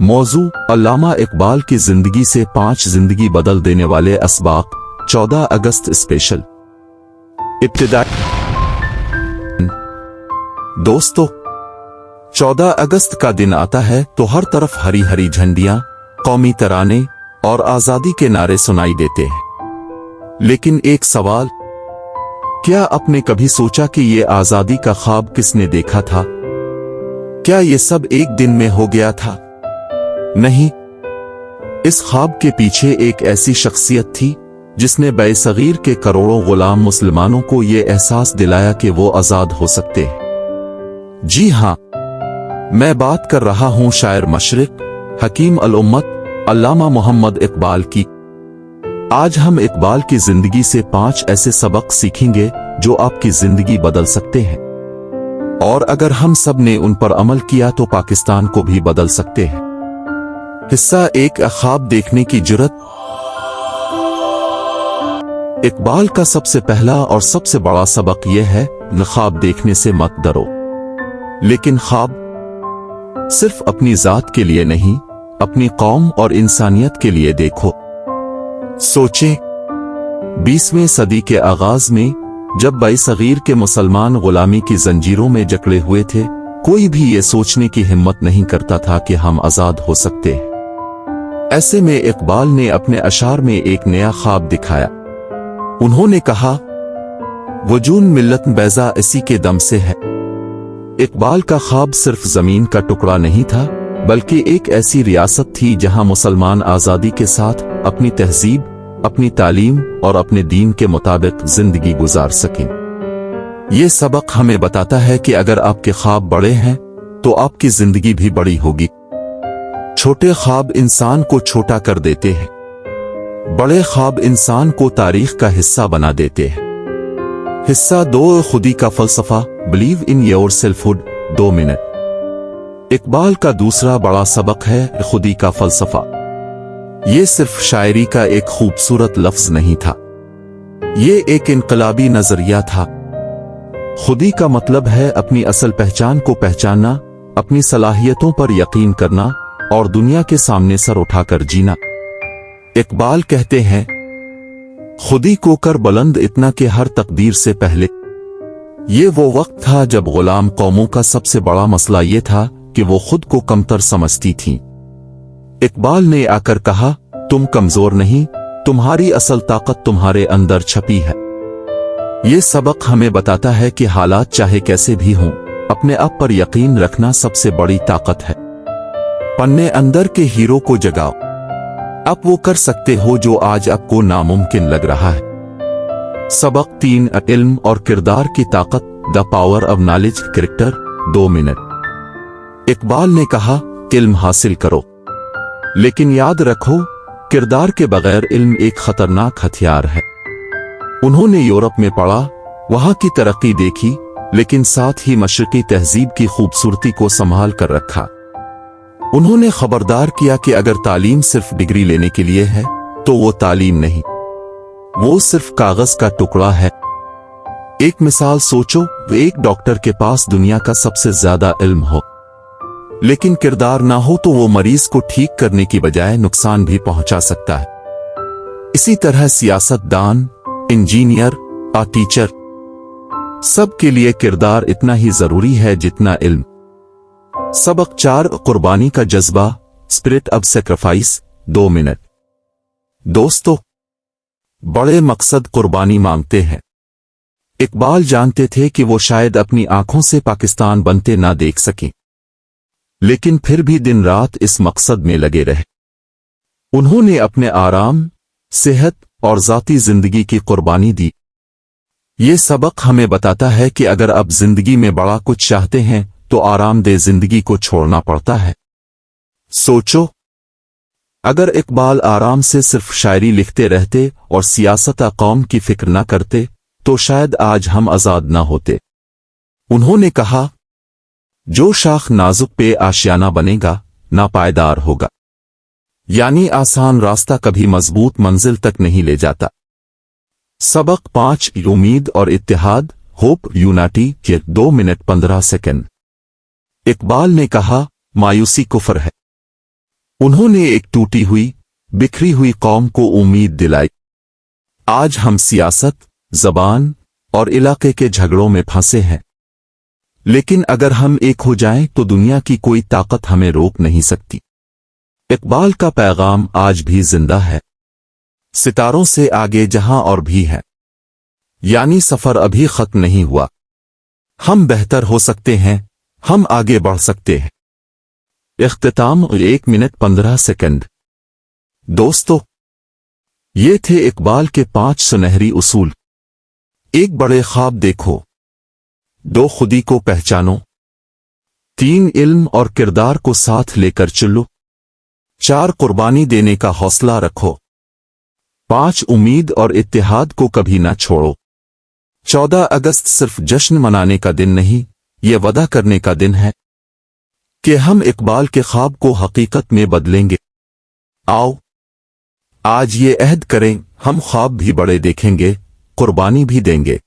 मौजू अल्लामा इकबाल की जिंदगी से 5 जिंदगी बदल देने वाले असबाक 14 अगस्त स्पेशल। इब्तिदाई दोस्तों, 14 अगस्त का दिन आता है तो हर तरफ हरी हरी झंडियां, कौमी तराने और आजादी के नारे सुनाई देते हैं। लेकिन एक सवाल, क्या आपने कभी सोचा कि ये आजादी का ख्वाब किसने देखा था? क्या ये सब एक दिन में हो गया था? नहीं, इस ख्वाब के पीछे एक ऐसी शख्सियत थी जिसने बेसगीर के करोड़ों गुलाम मुसलमानों को ये एहसास दिलाया कि वो आजाद हो सकते हैं। जी हां, मैं बात कर रहा हूं शायर मशरिक, हकीम अल उम्मत अल्लामा मोहम्मद इकबाल की। आज हम इकबाल की जिंदगी से 5 ऐसे सबक सीखेंगे जो आपकी जिंदगी बदल सकते हैं, और अगर हम सब ने उन पर अमल किया तो पाकिस्तान को भी बदल सकते हैं। हिस्सा 1, ख्वाब देखने की जुर्रत। इकबाल का सबसे पहला और सबसे बड़ा सबक यह है, ख्वाब देखने से मत डरो। लेकिन ख्वाब सिर्फ अपनी जात के लिए नहीं, अपनी कौम और इंसानियत के लिए देखो। सोचें, 20वीं सदी के आगाज में जब बेसगीर के मुसलमान गुलामी की जंजीरों में जकड़े हुए थे, कोई भी ये सोचने की हिम्मत नहीं करता था कि हम आजाद हो सकते हैं। ऐसे में इकबाल ने अपने अशार में एक नया ख्वाब दिखाया। उन्होंने कहा, वजून मिल्लत बैजा इसी के दम से है। इकबाल का ख्वाब सिर्फ जमीन का टुकड़ा नहीं था, बल्कि एक ऐसी रियासत थी जहां मुसलमान आजादी के साथ अपनी तहजीब, अपनी तालीम और अपने दीन के मुताबिक जिंदगी गुजार सकें। ये सबक हमें बताता है कि अगर आपके ख्वाब बड़े हैं तो आपकी जिंदगी भी बड़ी होगी। छोटे ख्वाब इंसान को छोटा कर देते हैं, बड़े ख्वाब इंसान को तारीख का हिस्सा बना देते हैं। हिस्सा 2, खुदी का फलसफा, believe in your selfhood, 2 minute. Iqbal का दूसरा बड़ा सबक है खुदी का फलसफा। ये सिर्फ शायरी का एक खूबसूरत लफ्ज नहीं था, ये एक इनकलाबी नजरिया था। खुदी का मतलब है अपनी असल पहचान को पहचानना, अपनी सलाहियतों पर यकीन करना और दुनिया के सामने सर उठाकर जीना। इकबाल कहते हैं, खुदी को कर बुलंद इतना कि हर तकदीर से पहले। ये वो वक्त था जब गुलाम कौमों का सबसे बड़ा मसला ये था कि वो खुद को कमतर समझती थीं। इकबाल ने आकर कहा, तुम कमजोर नहीं, तुम्हारी असल ताकत तुम्हारे अंदर छपी है। ये सबक हमें बताता है कि हालात चाहे कैसे भी हों, अपने आप पर यकीन रखना सबसे बड़ी ताकत है। अपने अंदर के हीरो को जगाओ, आप वो कर सकते हो जो आज आपको नामुमकिन लग रहा है। सबक 3, इल्म और किरदार की ताकत, the power of knowledge character, 2 minute. Iqbal ने कहा, इल्म हासिल करो, लेकिन याद रखो, किरदार के बगैर इल्म एक खतरनाक हथियार है। उन्होंने यूरोप में पढ़ा, वहां की तरक्की देखी, लेकिन साथ ही मशरकी तहजीब की खूबसूरती को संभाल कर रखा। उन्होंने खबरदार किया कि अगर तालीम सिर्फ डिग्री लेने के लिए है तो वो तालीम नहीं, वो सिर्फ कागज का टुकड़ा है। एक मिसाल सोचो, एक डॉक्टर के पास दुनिया का सबसे ज्यादा इल्म हो, लेकिन किरदार ना हो तो वो मरीज को ठीक करने की बजाय नुकसान भी पहुंचा सकता है। इसी तरह सियासतदान, इंजीनियर और टीचर, सब के लिए किरदार इतना ही जरूरी है जितना इल्म। सबक 4, कुर्बानी का जज्बा, स्पिरिट ऑफ सैक्रिफाइस, 2 मिनट। दोस्तों, बड़े मकसद कुर्बानी मांगते हैं। इकबाल जानते थे कि वो शायद अपनी आंखों से पाकिस्तान बनते ना देख सकें, लेकिन फिर भी दिन रात इस मकसद में लगे रहे। उन्होंने अपने आराम, सेहत और जाती जिंदगी की कुर्बानी दी। ये सबक हमें बताता है कि अगर आप जिंदगी में बड़ा कुछ चाहते हैं तो आरामदेह जिंदगी को छोड़ना पड़ता है। सोचो, अगर इकबाल आराम से सिर्फ शायरी लिखते रहते और सियासत कौम की फिक्र न करते तो शायद आज हम आजाद ना होते। उन्होंने कहा, जो शाख नाजुक पे आशियाना बनेगा ना पायदार होगा, यानी आसान रास्ता कभी मजबूत मंजिल तक नहीं ले जाता। सबक 5, उम्मीद और इत्तेहाद, होप यूनिटी, के 2 मिनट 15 सेकंड। इकबाल ने कहा, मायूसी कुफ्र है, उन्होंने एक टूटी हुई बिखरी हुई कौम को उम्मीद दिलाई। आज हम सियासत, जबान और इलाके के झगड़ों में फंसे हैं, लेकिन अगर हम एक हो जाएं तो दुनिया की कोई ताकत हमें रोक नहीं सकती। इकबाल का पैगाम आज भी जिंदा है, सितारों से आगे जहां और भी है, यानी सफर अभी खत्म नहीं हुआ। हम बेहतर हो सकते हैं, हम आगे बढ़ सकते हैं। इख्तिताम 1 मिनट 15 सेकंड। दोस्तों, ये थे इकबाल के 5 सुनहरी उसूल। 1 बड़े ख्वाब देखो, 2 खुदी को पहचानो, 3 इल्म और किरदार को साथ लेकर चलो, 4 कुर्बानी देने का हौसला रखो, 5 उम्मीद और इत्तेहाद को कभी ना छोड़ो। 14 अगस्त सिर्फ जश्न मनाने का दिन नहीं, ये वादा करने का दिन है कि हम इकबाल के ख्वाब को हकीकत में बदलेंगे। आओ आज ये अहद करें, हम ख्वाब भी बड़े देखेंगे, कुर्बानी भी देंगे।